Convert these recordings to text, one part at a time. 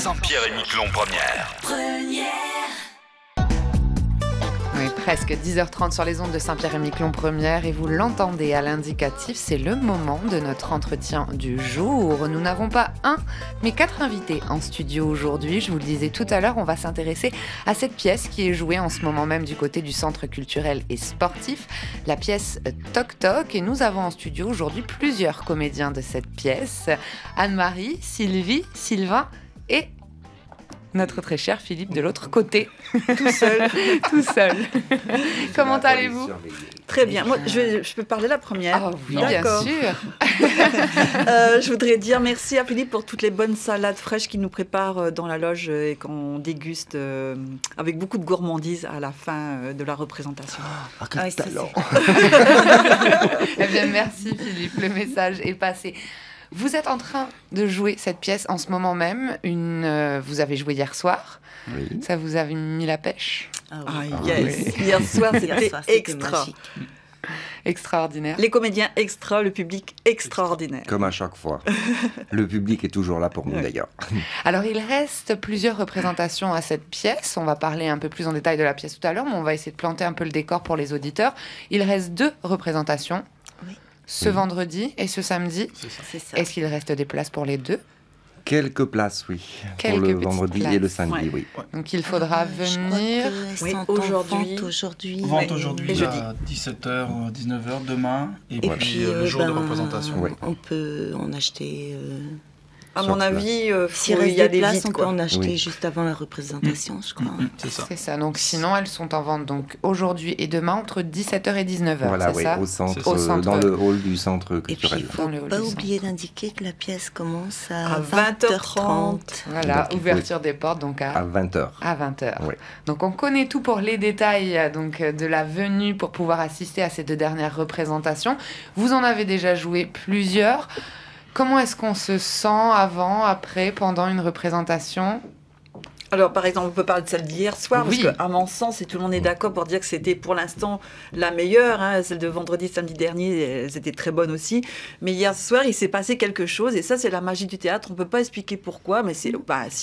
Saint-Pierre-et-Miquelon Première. Oui, presque 10h30 sur les ondes de Saint-Pierre-et-Miquelon Première et vous l'entendez à l'indicatif, c'est le moment de notre entretien du jour. Nous n'avons pas un, mais 4 invités en studio aujourd'hui. Je vous le disais tout à l'heure, on va s'intéresser à cette pièce qui est jouée en ce moment même du côté du centre culturel et sportif, la pièce Toc Toc. Et nous avons en studio aujourd'hui plusieurs comédiens de cette pièce, Anne-Marie, Sylvie, Sylvain et notre très cher Philippe de l'autre côté. Tout seul. Tout seul. Comment allez-vous ? Très bien. Moi, je peux parler la première. Ah oui, bien sûr. Je voudrais dire merci à Philippe pour toutes les bonnes salades fraîches qu'il nous prépare dans la loge et qu'on déguste avec beaucoup de gourmandise à la fin de la représentation. Quel talent. Eh bien, merci Philippe, le message est passé. Vous êtes en train de jouer cette pièce en ce moment même. Vous avez joué hier soir. Oui. Ça vous a mis la pêche. Yes. Oui. Hier soir, c'était extra. Extraordinaire. Les comédiens extra, le public extraordinaire. Comme à chaque fois. Le public est toujours là pour nous d'ailleurs. Alors il reste plusieurs représentations à cette pièce. On va parler un peu plus en détail de la pièce tout à l'heure, mais on va essayer de planter un peu le décor pour les auditeurs. Il reste 2 représentations. Oui. Ce vendredi et ce samedi. C'est ça. Est-ce qu'il reste des places pour les 2 ? Quelques places, oui. Pour le vendredi et le samedi, oui. Donc il faudra venir aujourd'hui à 17h, 19h demain. Et puis le jour de représentation. On peut en acheter... À mon avis, il y a des places, on peut en acheter juste avant la représentation, je crois. C'est ça. C'est ça. Donc sinon, elles sont en vente donc aujourd'hui et demain entre 17h et 19h. Voilà, c'est ça au centre, dans le hall du centre culturel. Et puis, il ne faut pas oublier d'indiquer que la pièce commence à 20h30. Voilà, ouverture des portes donc à 20h. À 20h. Oui. Donc on connaît tout pour les détails donc de la venue pour pouvoir assister à ces 2 dernières représentations. Vous en avez déjà joué plusieurs. Comment est-ce qu'on se sent avant, après, pendant une représentation ? Alors, par exemple, on peut parler de celle d'hier soir, parce qu'à mon sens, et tout le monde est d'accord pour dire que c'était pour l'instant la meilleure, celle de vendredi, samedi dernier, elles étaient très bonnes aussi. Mais hier soir, il s'est passé quelque chose, et ça, c'est la magie du théâtre. On ne peut pas expliquer pourquoi, mais si,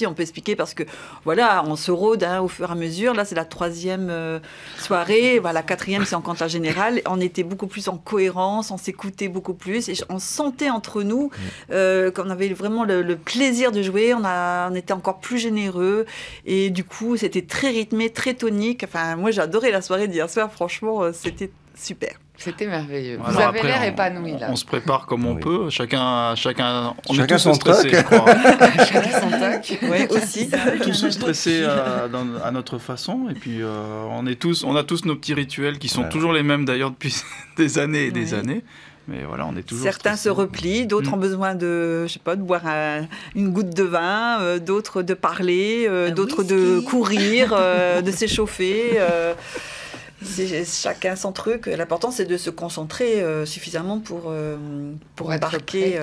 on peut expliquer parce que, voilà, on se rôde au fur et à mesure. Là, c'est la 3e soirée, la 4e, c'est en cantate générale. On était beaucoup plus en cohérence, on s'écoutait beaucoup plus, et on sentait entre nous qu'on avait vraiment le plaisir de jouer, on était encore plus généreux. Et du coup, c'était très rythmé, très tonique. Enfin, moi, j'ai adoré la soirée d'hier soir. Franchement, c'était super. C'était merveilleux. Alors vous avez après, l'air épanoui, là. On se prépare comme on peut. Chacun on est tous son stressés, toc. je crois. Chacun son toc. Oui, aussi. Tous stressés à notre façon. Et puis, on a tous nos petits rituels qui sont toujours les mêmes, d'ailleurs, depuis des années et des années. Mais voilà, on est toujours Certains se replient, d'autres ont besoin de boire une goutte de vin, d'autres de parler, d'autres de courir, de s'échauffer. C'est chacun son truc. L'important, c'est de se concentrer suffisamment pour embarquer,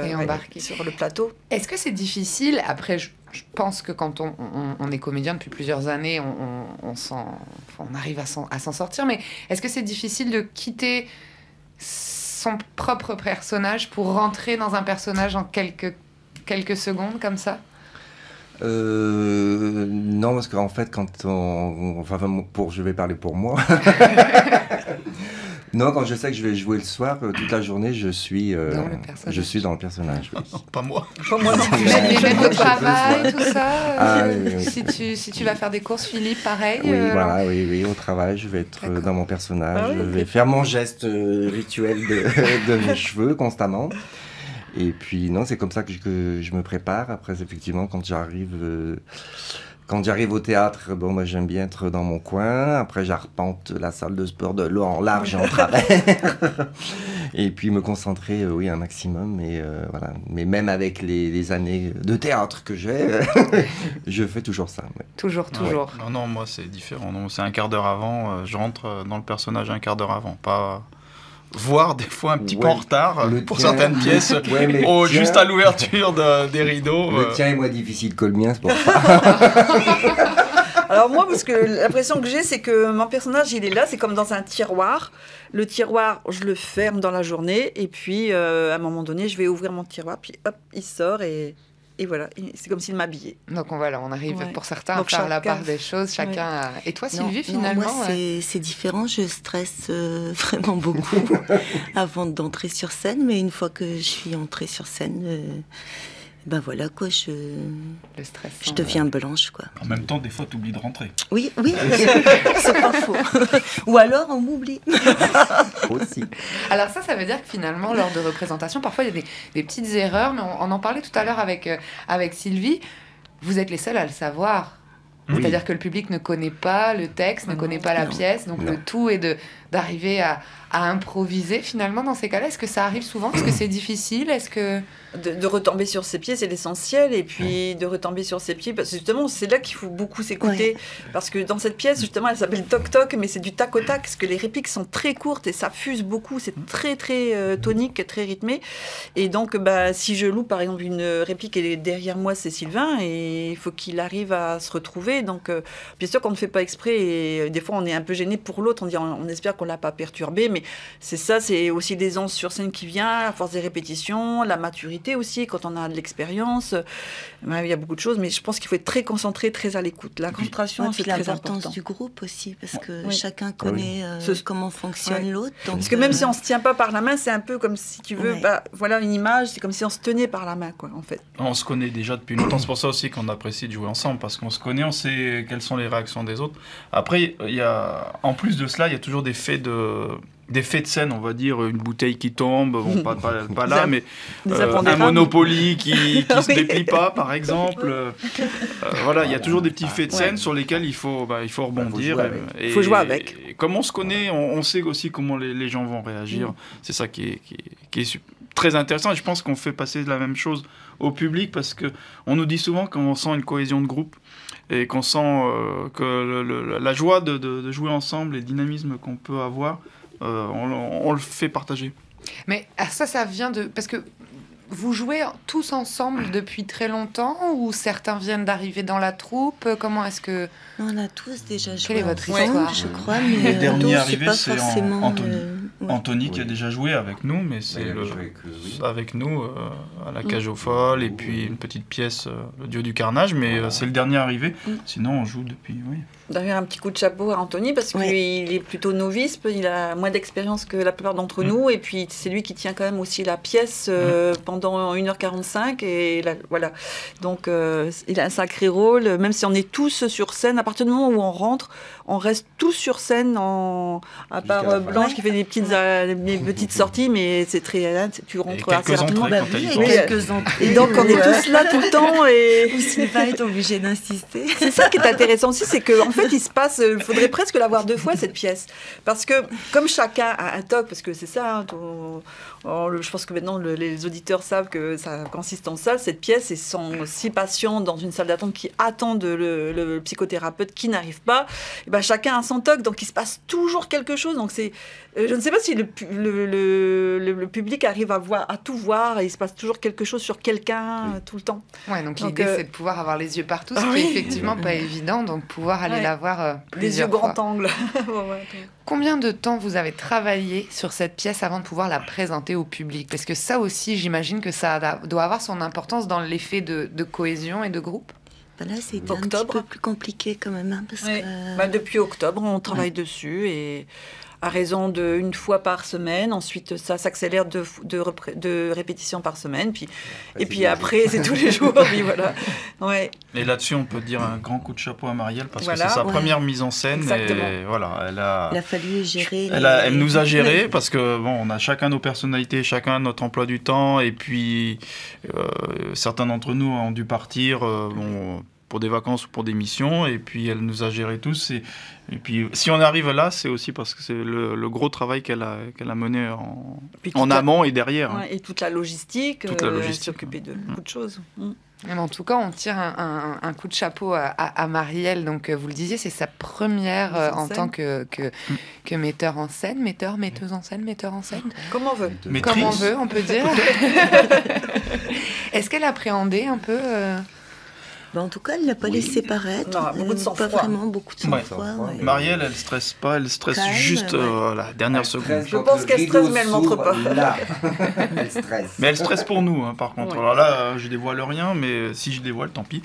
sur le plateau. Est-ce que c'est difficile ? Après, je pense que quand on est comédien depuis plusieurs années, on arrive à s'en sortir. Mais est-ce que c'est difficile de quitter son propre personnage pour rentrer dans un personnage en quelques secondes comme ça ? Non, parce qu'en fait, je vais parler pour moi. Non, quand je sais que je vais jouer le soir, toute la journée, je suis dans le personnage. Oui. Pas moi. Pas moi non plus. Même au travail, tout ça. Oui. Si tu vas faire des courses, Philippe, pareil. Oui, au travail, je vais être dans mon personnage. Je vais faire mon geste rituel de mes cheveux constamment. Et puis, non, c'est comme ça que je me prépare. Après, effectivement, quand j'arrive au théâtre, moi, j'aime bien être dans mon coin. Après, j'arpente la salle de sport de long en large et en travers. Et puis, me concentrer, un maximum. Et, voilà. Mais même avec les années de théâtre que j'ai, je fais toujours ça. Ouais. Toujours. Ouais. Non, moi, c'est différent. Non, c'est un quart d'heure avant. Je rentre dans le personnage un quart d'heure avant. Pas... voire des fois un petit peu en retard pour certaines pièces, juste à l'ouverture des rideaux. Le tien est moins difficile que le mien, c'est pour ça. Alors moi, parce que l'impression que j'ai, c'est que mon personnage, il est là, c'est comme dans un tiroir. Le tiroir, je le ferme dans la journée, et puis à un moment donné, je vais ouvrir mon tiroir, puis hop, il sort, et Et voilà, c'est comme s'il m'habillait. Donc voilà, on arrive pour certains à faire la part des choses. Chacun. Et toi, Sylvie, finalement moi, c'est différent. Je stresse vraiment beaucoup avant d'entrer sur scène. Mais une fois que je suis entrée sur scène, ben voilà quoi, je deviens blanche quoi. En même temps, des fois, tu oublies de rentrer. Oui, c'est pas faux. Ou alors on m'oublie. Aussi. Alors ça veut dire que finalement, lors de représentation, parfois il y a des petites erreurs, mais on en parlait tout à l'heure avec Sylvie. Vous êtes les seuls à le savoir. Oui. C'est-à-dire que le public ne connaît pas le texte, ne connaît pas la pièce, donc le tout est d'arriver à improviser finalement dans ces cas-là. Est-ce que ça arrive souvent? Est-ce que c'est difficile? Est-ce que... De retomber sur ses pieds, c'est l'essentiel, et puis de retomber sur ses pieds, parce que justement, c'est là qu'il faut beaucoup s'écouter, parce que dans cette pièce, justement, elle s'appelle Toc Toc, mais c'est du tac au tac, parce que les répliques sont très courtes, et ça fuse beaucoup, c'est très très tonique, très rythmé, et donc si je loupe par exemple une réplique, et derrière moi c'est Sylvain, et il faut qu'il arrive à se retrouver, donc bien sûr qu'on ne fait pas exprès, et des fois on est un peu gêné pour l'autre, on espère qu'on ne l'a pas perturbé, mais c'est ça, c'est aussi l'aisance sur scène qui vient, à force des répétitions, la maturité aussi, quand on a de l'expérience. Il y a beaucoup de choses, mais je pense qu'il faut être très concentré, très à l'écoute. La concentration, c'est très important. L'importance du groupe aussi, parce que chacun connaît comment fonctionne l'autre. Donc parce que même si on ne se tient pas par la main, c'est un peu comme si tu veux, voilà une image, c'est comme si on se tenait par la main, quoi, en fait. On se connaît déjà depuis longtemps, c'est pour ça aussi qu'on apprécie de jouer ensemble, parce qu'on se connaît, on sait quelles sont les réactions des autres. Après, en plus de cela, il y a toujours des faits de scène, on va dire, une bouteille qui tombe, bon, pas là, mais un Monopoly qui se déplie pas, par exemple. Voilà, il y a toujours des petits faits de scène sur lesquels il faut rebondir. Il faut jouer avec. Et comme on se connaît, on sait aussi comment les gens vont réagir. C'est ça qui est très intéressant, et je pense qu'on fait passer la même chose au public, parce qu'on nous dit souvent qu'on sent une cohésion de groupe, et qu'on sent que la joie de jouer ensemble et le dynamisme qu'on peut avoir, on le fait partager. Mais ça vient de... Parce que vous jouez tous ensemble depuis très longtemps, ou certains viennent d'arriver dans la troupe? Comment est-ce que... On a tous déjà joué. Quelle est votre histoire? Je crois, mais le dernier arrivé, c'est Anthony qui a déjà joué avec nous, mais c'est avec nous à la Cage aux Folles, et puis une petite pièce, le Dieu du Carnage, mais c'est le dernier arrivé. Sinon, on joue depuis... D'ailleurs, un petit coup de chapeau à Anthony, parce qu'il est plutôt novice, il a moins d'expérience que la plupart d'entre nous, et puis c'est lui qui tient quand même aussi la pièce pendant 1h45, et voilà. Donc, il a un sacré rôle, même si on est tous sur scène, à partir du moment où on rentre, on reste tous sur scène, à part Blanche qui fait des petites sorties, mais c'est très... tu rentres assez rapidement. Et donc, on est tous là tout le temps. Et Sylvain est obligé d'insister. C'est ça qui est intéressant aussi, c'est qu'en fait, il faudrait presque la voir 2 fois, cette pièce. Parce que, comme chacun a un toc, parce que c'est ça, je pense que maintenant, les auditeurs savent que ça consiste en ça, cette pièce, ils sont 6 patients dans une salle d'attente qui attendent le psychothérapeute qui n'arrive pas. Et chacun a son toc, donc il se passe toujours quelque chose. Donc je ne sais pas si le public arrive à tout voir, et il se passe toujours quelque chose sur quelqu'un tout le temps. Ouais, donc l'idée c'est de pouvoir avoir les yeux partout, ce qui est effectivement pas évident, donc pouvoir aller la voir plusieurs fois. Les yeux grand angle. Combien de temps vous avez travaillé sur cette pièce avant de pouvoir la présenter au public? Parce que ça aussi, j'imagine que ça doit avoir son importance dans l'effet de cohésion et de groupe. Là, c'est un petit peu plus compliqué quand même. Parce que... depuis octobre, on travaille dessus, et à raison d'1 fois par semaine. Ensuite, ça s'accélère de répétitions par semaine. Puis après, c'est tous les jours. Puis voilà. Et là-dessus, on peut dire un grand coup de chapeau à Marielle, parce que c'est sa première mise en scène. Exactement. Et voilà, il a fallu gérer. Elle nous a géré, parce que on a chacun nos personnalités, chacun notre emploi du temps. Et puis, certains d'entre nous ont dû partir pour des vacances ou pour des missions, et puis elle nous a gérés tous, et puis si on arrive là, c'est aussi parce que c'est le gros travail qu'elle a mené en amont et derrière. Et toute la logistique, s'occuper de beaucoup de choses. Mais en tout cas, on tire un coup de chapeau à Marielle. Donc, vous le disiez, c'est sa première en tant que metteur en scène, metteuse en scène, metteur en scène. Comme on veut. Comme on veut, on peut dire. Est-ce qu'elle appréhendait un peu En tout cas, elle l'a pas laissé paraître. Non, beaucoup de sang-froid. Pas vraiment beaucoup de sang-froid. Ouais. Marielle, elle stresse pas, elle stresse juste la dernière seconde. Je pense qu'elle stresse, mais elle montre pas. Là, elle stresse. Mais elle stresse pour nous, par contre. Alors là, je dévoile rien, mais si je dévoile, tant pis.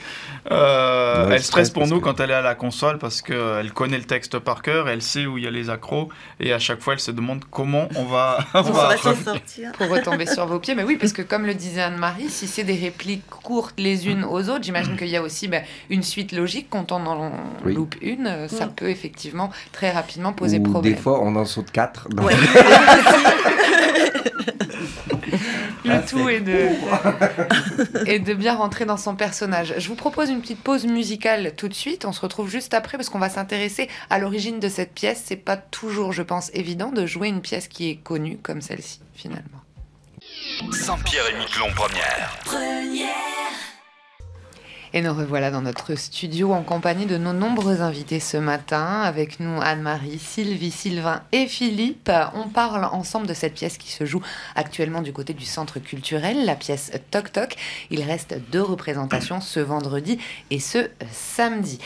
Elle stresse pour nous quand elle est à la console parce qu'elle connaît le texte par cœur, elle sait où il y a les accros, et à chaque fois, elle se demande comment on va s'en sortir. Pour retomber sur vos pieds. Mais oui, parce que comme le disait Anne-Marie, si c'est des répliques courtes les unes aux autres, j'imagine qu'il y a aussi une suite logique. Quand on en loupe une, ça peut effectivement très rapidement poser problème. Des fois, on en saute 4. Ouais. Le tout est de bien rentrer dans son personnage. Je vous propose une petite pause musicale tout de suite. On se retrouve juste après parce qu'on va s'intéresser à l'origine de cette pièce. C'est pas toujours, je pense, évident de jouer une pièce qui est connue comme celle-ci, finalement. Saint-Pierre et Miquelon première. Et nous revoilà dans notre studio en compagnie de nos nombreux invités ce matin. Avec nous Anne-Marie, Sylvie, Sylvain et Philippe. On parle ensemble de cette pièce qui se joue actuellement du côté du centre culturel, la pièce Toc Toc. Il reste 2 représentations ce vendredi et ce samedi.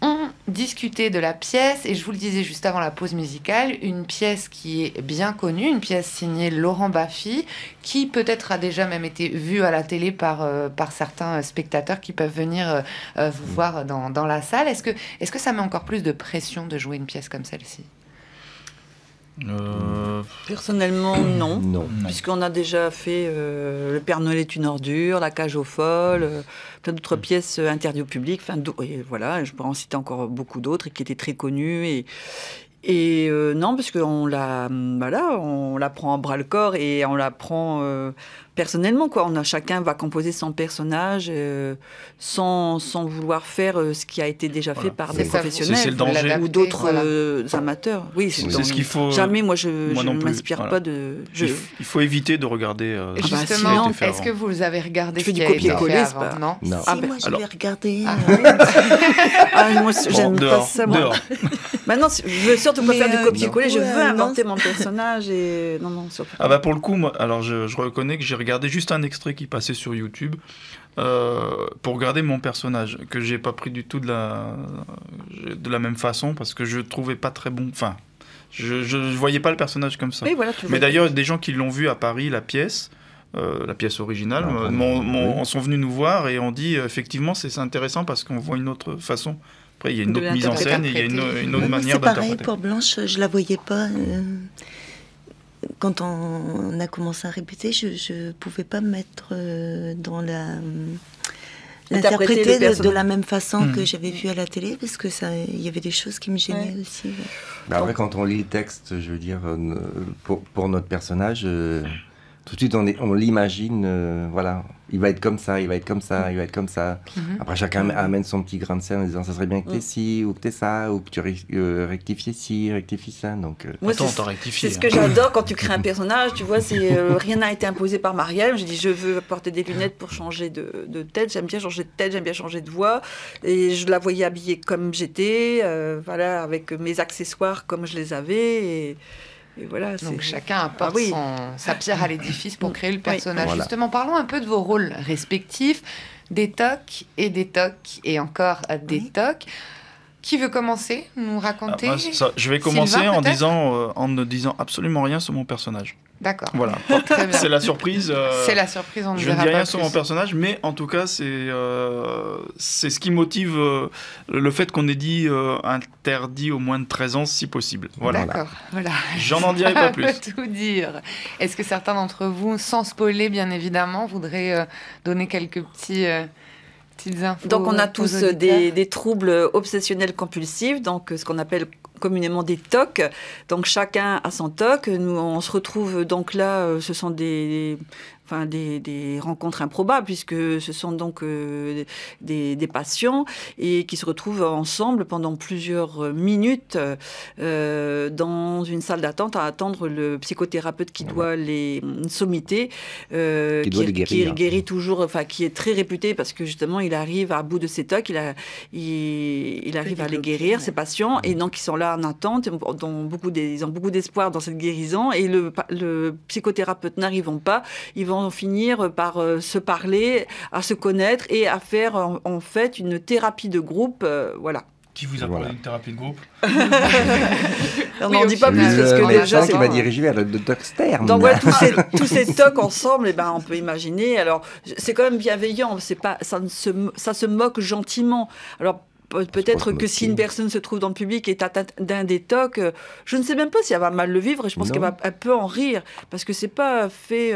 On discutait de la pièce et je vous le disais juste avant la pause musicale, une pièce qui est bien connue, une pièce signée Laurent Baffy, qui peut-être a déjà même été vue à la télé par certains spectateurs qui peuvent venir vous voir dans la salle. Est-ce que ça met encore plus de pression de jouer une pièce comme celle-ci ? Personnellement, non. Puisqu'on a déjà fait Le Père Noël est une ordure, La cage aux folles, plein d'autres pièces interdites au public. Et voilà, je pourrais en citer encore beaucoup d'autres et qui étaient très connues. Et non, parce qu'on on la prend à bras le corps et on la prend personnellement, quoi. Chacun va composer son personnage sans vouloir faire ce qui a été déjà fait par des professionnels c'est le danger. Ou d'autres amateurs. Oui, c'est ce qu'il faut. Jamais, moi, je ne m'inspire pas de. Il faut éviter de regarder. Justement, est-ce que vous avez regardé ce qui a été fait avant ? Non. Moi, je vais regarder. Moi, j'aime pas ça. Dehors. Maintenant, je veux surtout pas faire du copier-coller. Je veux inventer mon personnage et non, surtout. Pour le coup, moi, alors je reconnais que j'ai regardé juste un extrait qui passait sur YouTube pour regarder mon personnage, que j'ai pas pris du tout de la même façon parce que je trouvais pas très bon. Enfin, je voyais pas le personnage comme ça. Oui, voilà, mais d'ailleurs, des gens qui l'ont vu à Paris, la pièce originale, sont venus nous voir et ont dit effectivement c'est intéressant parce qu'on voit une autre façon. Après, il y a une autre mise en scène et il y a une autre manière d'interpréter. C'est pareil pour Blanche, je la voyais pas. Quand on a commencé à répéter, je pouvais pas me mettre dans l'interpréter de la même façon que j'avais vu à la télé, parce que il y avait des choses qui me gênaient aussi. Après, quand on lit le texte, je veux dire, pour notre personnage, tout de suite on l'imagine, voilà. Il va être comme ça, il va être comme ça, il va être comme ça. Après, chacun amène son petit grain de sel en disant ça serait bien que t'aies ci, ou que t'aies ça, ou que tu rectifies ci, rectifie ça. Donc, moi, c'est ce que j'adore quand tu crées un personnage. Tu vois, rien n'a été imposé par Marielle. J'ai dit, je veux porter des lunettes pour changer de tête. J'aime bien changer de tête, j'aime bien changer de voix. Et je la voyais habillée comme j'étais, voilà, avec mes accessoires comme je les avais. Et voilà, donc chacun apporte sa pierre à l'édifice pour créer le personnage. Voilà. Justement, parlons un peu de vos rôles respectifs, des tocs et encore des tocs. Qui veut commencer, nous raconter ? Je vais commencer en ne disant absolument rien sur mon personnage. D'accord. Voilà. C'est la surprise. C'est la surprise, on ne je ne dis rien sur mon personnage, mais en tout cas, c'est ce qui motive le fait qu'on ait dit interdit au moins de 13 ans si possible. Voilà. D'accord. Voilà. J'en en dirai pas plus. Ça peut tout dire. Est-ce que certains d'entre vous, sans spoiler bien évidemment, voudraient donner quelques petites infos? Donc on a tous des troubles obsessionnels compulsifs, donc ce qu'on appelle communément des TOC. Donc chacun a son TOC. Nous, on se retrouve donc là, ce sont des rencontres improbables, puisque ce sont donc des patients et qui se retrouvent ensemble pendant plusieurs minutes dans une salle d'attente à attendre le psychothérapeute qui doit les sommiter, qui guérit toujours, qui est très réputé parce que justement il arrive à bout de ses TOC, il arrive à les guérir, ces patients, et donc ils sont là en attente, ils ont beaucoup d'espoir dans cette guérison, et le psychothérapeute n'arrivant pas, ils vont en finir par se parler, à se connaître et à faire en fait une thérapie de groupe, voilà. Qui vous a parlé d'une thérapie de groupe? On n'en dit pas plus parce que déjà c'est qui m'a dirigé vers le docteur Stern. Donc ouais, tous ces tocs ensemble, on peut imaginer. Alors c'est quand même bienveillant, c'est pas ça se moque gentiment. Alors peut-être que si une personne se trouve dans le public et est atteinte d'un des TOC, je ne sais même pas si elle va mal le vivre et je pense qu'elle peut en rire parce que c'est pas fait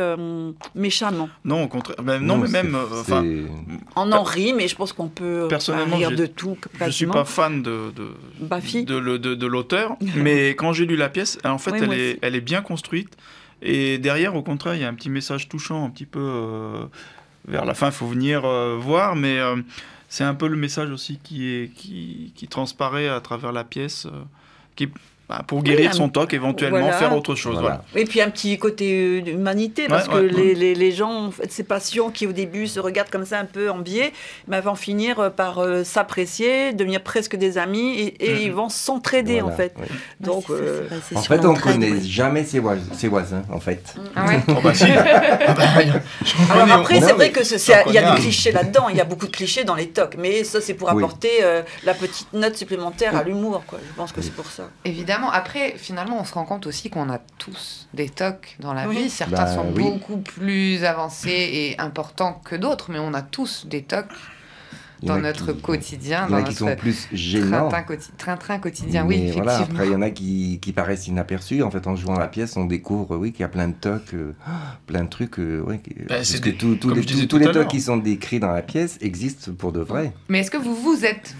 méchamment. Non, au contraire. On en rit, mais je pense qu'on peut rire de tout. Je suis pas fan de l'auteur, mais quand j'ai lu la pièce, en fait, elle est bien construite et derrière, au contraire, il y a un petit message touchant, un petit peu vers la fin. Il faut venir voir, mais c'est un peu le message aussi qui transparaît à travers la pièce, pour guérir son TOC, éventuellement, faire autre chose. Voilà. Et puis un petit côté d'humanité, parce que les gens, en fait, ces patients qui au début se regardent comme ça un peu en biais, vont finir par s'apprécier, devenir presque des amis, et ils vont s'entraider en fait. Oui. Donc, en fait, on ne connaît jamais ses voisins, en fait. Ah ouais. Oh bah si. Alors après, c'est vrai qu'il y a des clichés là-dedans, il y a beaucoup de clichés dans les TOC, mais ça c'est pour apporter la petite note supplémentaire à l'humour, quoi. Je pense que c'est pour ça. Évidemment. Après, finalement, on se rend compte aussi qu'on a tous des TOC dans la vie. Certains sont beaucoup plus avancés et importants que d'autres, mais on a tous des TOC dans notre quotidien. Il y en a qui sont plus gênants. Train-train quotidien, oui, effectivement. Voilà, après, il y en a qui paraissent inaperçus. En fait, en jouant la pièce, on découvre qu'il y a plein de TOC, plein de trucs. Parce que tous les TOC qui sont décrits dans la pièce existent pour de vrai. Mais est-ce que vous êtes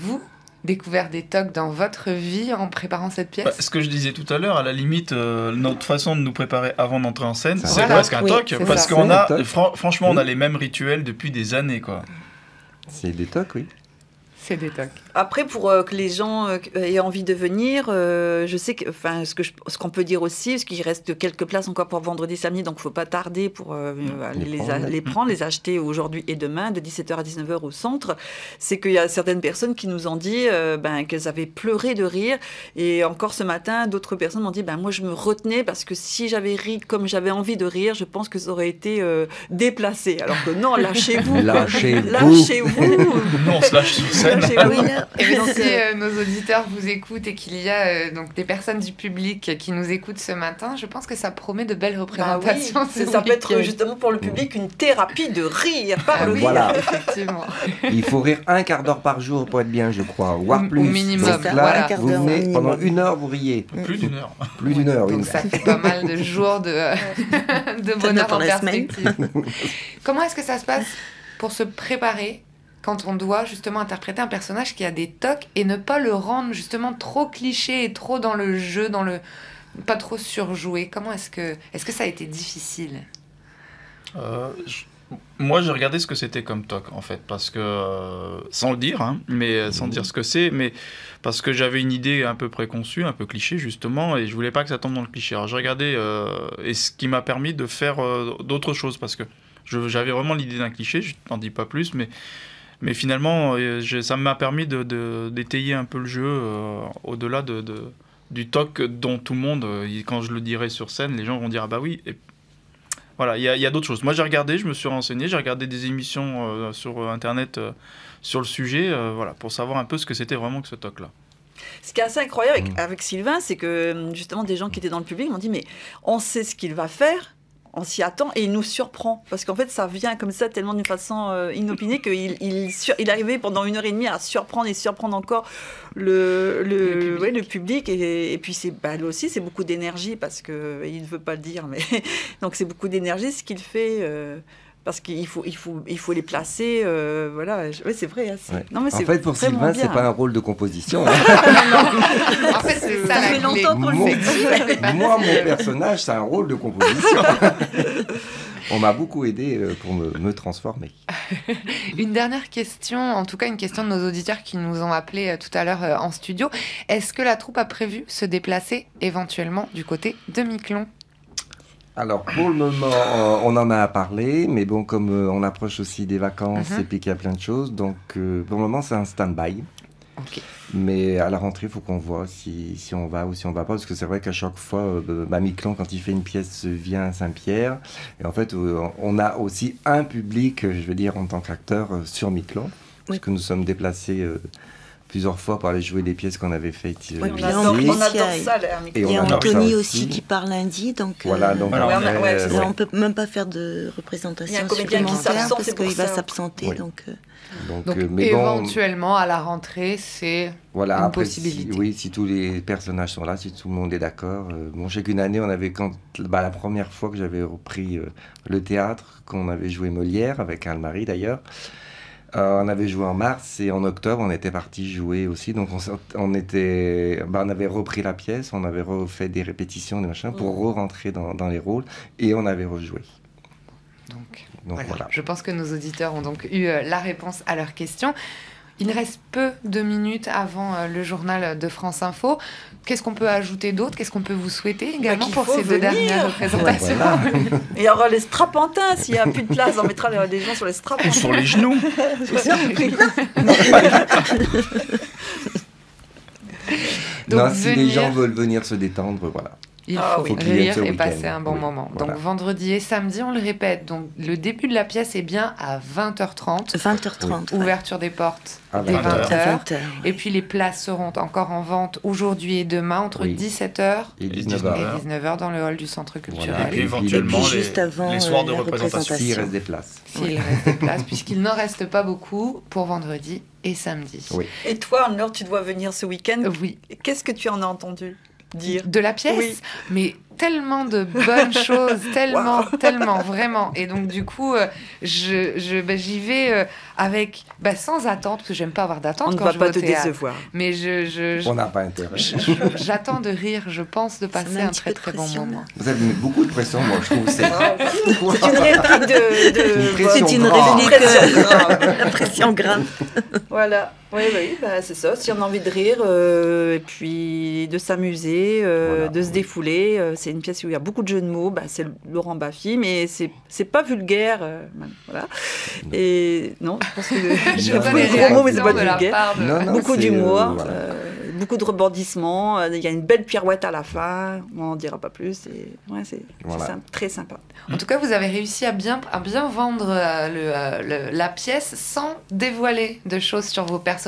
découvert des TOC dans votre vie en préparant cette pièce? Ce que je disais tout à l'heure, à la limite, notre façon de nous préparer avant d'entrer en scène, c'est presque un TOC, parce qu'on a, franchement, on a les mêmes rituels depuis des années, quoi. C'est des TOC, oui. C'est des TOC. Après, pour que les gens aient envie de venir, je sais que, ce qu'on peut dire aussi, parce qu'il reste quelques places encore pour vendredi, samedi, donc il ne faut pas tarder pour les prendre, les acheter aujourd'hui et demain, de 17h à 19h au centre, c'est qu'il y a certaines personnes qui nous ont dit qu'elles avaient pleuré de rire, et encore ce matin, d'autres personnes m'ont dit, moi je me retenais, parce que si j'avais ri comme j'avais envie de rire, je pense que ça aurait été déplacé. Alors que non, lâchez-vous. Lâchez-vous. Non, on se lâche sur scène. Et bien, si nos auditeurs vous écoutent et qu'il y a donc des personnes du public qui nous écoutent ce matin, je pense que ça promet de belles représentations. Ça peut être justement pour le public une thérapie de rire par le rire. Voilà. Effectivement. Il faut rire un quart d'heure par jour pour être bien, je crois, voire plus. Au minimum. Donc là, vous venez pendant 1 heure, vous riez. Plus d'une heure. Plus d'une heure, oui. Donc ça fait pas mal de jours de bonheur en perspective. Comment est-ce que ça se passe pour se préparer quand on doit justement interpréter un personnage qui a des TOC et ne pas le rendre justement trop cliché et trop dans le jeu, pas trop surjoué? Comment est-ce que ça a été difficile? Moi, j'ai regardé ce que c'était comme TOC, en fait, parce que, sans le dire, mais sans dire ce que c'est, mais parce que j'avais une idée un peu préconçue, un peu cliché, justement, et je voulais pas que ça tombe dans le cliché. Alors, j'ai regardé, et ce qui m'a permis de faire d'autres choses, parce que j'avais vraiment l'idée d'un cliché, je n'en dis pas plus, mais finalement, ça m'a permis d'étayer un peu le jeu au-delà du TOC dont tout le monde, quand je le dirai sur scène, les gens vont dire « Ah bah oui ». Voilà, il y a d'autres choses. Moi, j'ai regardé, je me suis renseigné, j'ai regardé des émissions sur Internet sur le sujet, pour savoir un peu ce que c'était vraiment que ce TOC-là. Ce qui est assez incroyable avec Sylvain, c'est que justement des gens qui étaient dans le public m'ont dit « Mais on sait ce qu'il va faire ». On s'y attend et il nous surprend parce qu'en fait ça vient comme ça tellement d'une façon inopinée qu'il arrivait pendant 1h30 à surprendre et surprendre encore le public et puis là aussi c'est beaucoup d'énergie parce qu'il ne veut pas le dire mais donc c'est beaucoup d'énergie ce qu'il fait parce qu'il faut les placer c'est vrai non, mais en fait pour Sylvain c'est pas un rôle de composition en fait c'est ça fait longtemps qu'on le fait. Moi mon personnage c'est un rôle de composition. On m'a beaucoup aidé pour me transformer. Une dernière question, en tout cas une question de nos auditeurs qui nous ont appelés tout à l'heure en studio. Est-ce que la troupe a prévu se déplacer éventuellement du côté de Miquelon? Alors, pour le moment, on en a parlé, mais bon, comme on approche aussi des vacances et puis qu'il y a plein de choses, donc pour le moment, c'est un stand-by. Okay. Mais à la rentrée, il faut qu'on voit si on va ou si on va pas, parce que c'est vrai qu'à chaque fois, Miquelon, quand il fait une pièce, vient à Saint-Pierre. Et en fait, on a aussi un public, je veux dire, en tant qu'acteur, sur Miquelon, parce que nous sommes déplacés plusieurs fois pour aller jouer des pièces qu'on avait faites ici. On adore ça, et il y a Anthony aussi qui part lundi, donc, voilà, donc on ne peut même pas faire de représentation supplémentaire parce qu'il va s'absenter. Oui. Donc mais éventuellement, à la rentrée, c'est une possibilité. Si tous les personnages sont là, si tout le monde est d'accord. Je sais qu'une année, on avait la première fois que j'avais repris le théâtre, qu'on avait joué Molière, avec Anne-Marie d'ailleurs. On avait joué en mars et en octobre, on était parti jouer aussi. Donc, on avait repris la pièce, on avait refait des répétitions, des machins, pour re-rentrer dans les rôles et on avait rejoué. Donc voilà. Je pense que nos auditeurs ont donc eu la réponse à leurs questions. Il reste peu de minutes avant le journal de France Info. Qu'est-ce qu'on peut ajouter d'autre? Qu'est-ce qu'on peut vous souhaiter également pour ces deux dernières représentations? Voilà. Et il y aura les strapantins. S'il n'y a plus de place, on mettra des gens sur les strapantins. Sur les genoux. Donc, si les gens veulent venir se détendre, voilà. Il faut rire et passer un bon moment. Voilà. Donc vendredi et samedi, on le répète. Donc le début de la pièce est bien à 20h30. 20h30. Ouverture des portes à dès 20h. Et puis les places seront encore en vente aujourd'hui et demain entre 17h et 19h dans le hall du centre culturel. Voilà. Et puis éventuellement juste avant les soirs de représentation. S'il reste des places. S'il reste des places, puisqu'il n'en reste pas beaucoup pour vendredi et samedi. Oui. Et toi, Anne-Laure, tu dois venir ce week-end. Oui. Qu'est-ce que tu en as entendu dire de la pièce, mais tellement de bonnes choses, tellement, vraiment. Et donc, du coup, j'y vais avec, sans attente, parce que j'aime pas avoir d'attente quand je vais au théâtre. On ne va pas te décevoir. Mais on n'a pas intérêt. J'attends de rire, je pense, de passer un très, très bon moment. Vous avez mis beaucoup de pression, moi, je trouve. C'est une réplique c'est une réplique la pression grave. Voilà. Oui, c'est ça. Si on a envie de rire, et puis de s'amuser, de se défouler, c'est une pièce où il y a beaucoup de jeux de mots. C'est Laurent Baffy, mais c'est pas vulgaire. Voilà. Et non, je pense que j'ai beaucoup de gros mots, mais c'est pas vulgaire. Beaucoup d'humour, beaucoup de rebondissements. Il y a une belle pirouette à la fin. On n'en dira pas plus. C'est très sympa. En tout cas, vous avez réussi à bien vendre la pièce sans dévoiler de choses sur vos personnages.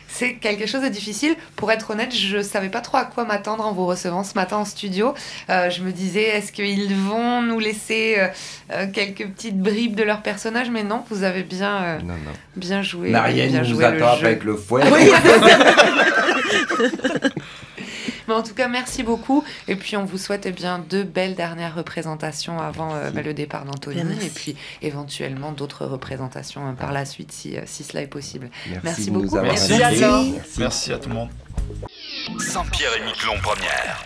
C'est quelque chose de difficile. Pour être honnête, je ne savais pas trop à quoi m'attendre en vous recevant ce matin en studio. Je me disais, est-ce qu'ils vont nous laisser quelques petites bribes de leurs personnages? Mais non, vous avez bien joué. Marianne nous attend avec le fouet. Oui. Mais en tout cas, merci beaucoup. Et puis, on vous souhaite deux belles dernières représentations avant le départ d'Anthony. Et puis, éventuellement, d'autres représentations par la suite, si cela est possible. Merci beaucoup. Merci à tout le monde. Saint-Pierre et Miquelon première.